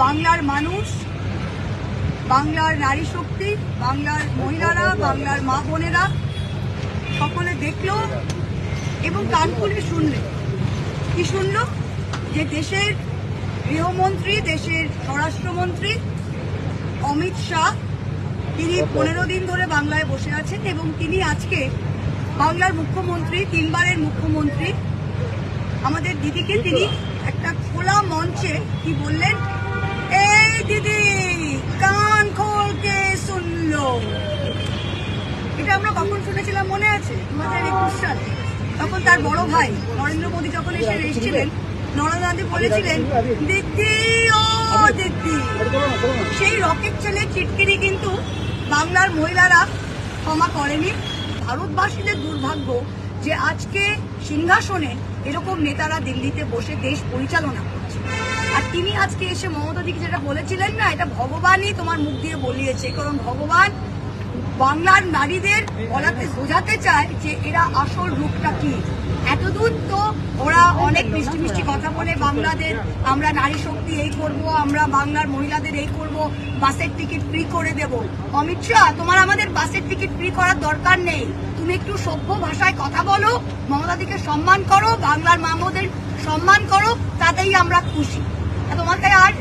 বাংলার মানুষ, বাংলার নারী শক্তি, বাংলার মহিলারা, বাংলার মা বোনেরা সকলে দেখলো এবং কান খুলে শুনলে। কি শুনলো? যে দেশের গৃহমন্ত্রী, দেশের স্বরাষ্ট্রমন্ত্রী অমিত শাহ তিনি 15 দিন ধরে বাংলায় বসে আছেন এবং তিনি আজকে বাংলার মুখ্যমন্ত্রী, 3 বারের মুখ্যমন্ত্রী আমাদের দিদিকে তিনি একটা খোলা মঞ্চে কি বললেন, এই দিদি কান খোলকে শুনলো। এটা আমরা কখন শুনেছিলাম মনে আছে? 2021 সালে। তখন তার বড় ভাই নরেন্দ্র মোদী যখন এসে এসেছিলেন, নরেন্দ্র মোদী বলেছিলেন দিদি ও দিদি। সেই রকেট ছেলে চিটকিরি কিন্তু বাংলার মহিলারা ক্ষমা করেনি। ভারতবাসীদের দুর্ভাগ্য যে আজকে সিংহাসনে এরকম নেতারা দিল্লিতে বসে দেশ পরিচালনা করছে। আর তিনি আজকে এসে মমতা দিকে যেটা বলেছিলেন না, এটা ভগবানই তোমার মুখ দিয়ে বলিয়েছে। কারণ ভগবান বাংলার নারীদের বলাতে বোঝাতে চায় যে এরা আসল রূপটা কি। এতদূর তো ওরা অনেক মিষ্টি মিষ্টি কথা বলে বাংলাদের আমরা নারী শক্তি এই করব, আমরা বাংলার মহিলাদের এই করব, বাসের টিকিট ফ্রি করে দেব। অমিত শাহ, তোমার আমাদের বাসের টিকিট ফ্রি করার দরকার নেই। তুমি একটু সভ্য ভাষায় কথা বলো, মমতাদিকে সম্মান করো, বাংলার মামদের সম্মান করো, তাতেই আমরা খুশি। তোমাকে আর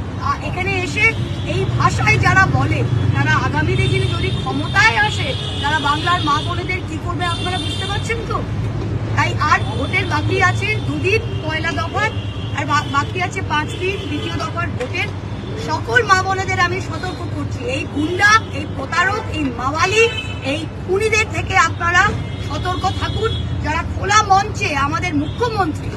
এখানে এসে এই ভাষায় যারা বলে তারা আগামী দিনে যদি ক্ষমতায় আসে তারা বাংলার মা বোনেদের কি করবে আপনারা বুঝতে পারছেন তো? তাই আর ভোটের বাকি আছে 2 দিন পয়লা দফার, আর বাকি আছে 5 দিন দ্বিতীয় দফার ভোটের। সকল মা বোনেদের আমি সতর্ক করছি, এই গুন্ডা, এই প্রতারক, এই মাওয়ালি, এই খুনিদের থেকে আপনারা সতর্ক থাকুন। যারা খোলা মঞ্চে আমাদের মুখ্যমন্ত্রী,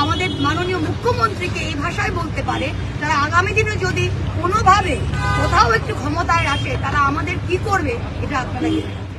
আমাদের মাননীয় মুখ্যমন্ত্রীকে এই ভাষায় বলতে পারে, তারা আগামী দিনে যদি কোনোভাবে কোথাও একটু ক্ষমতায় আসে তারা আমাদের কি করবে এটা আপনারা জানেন।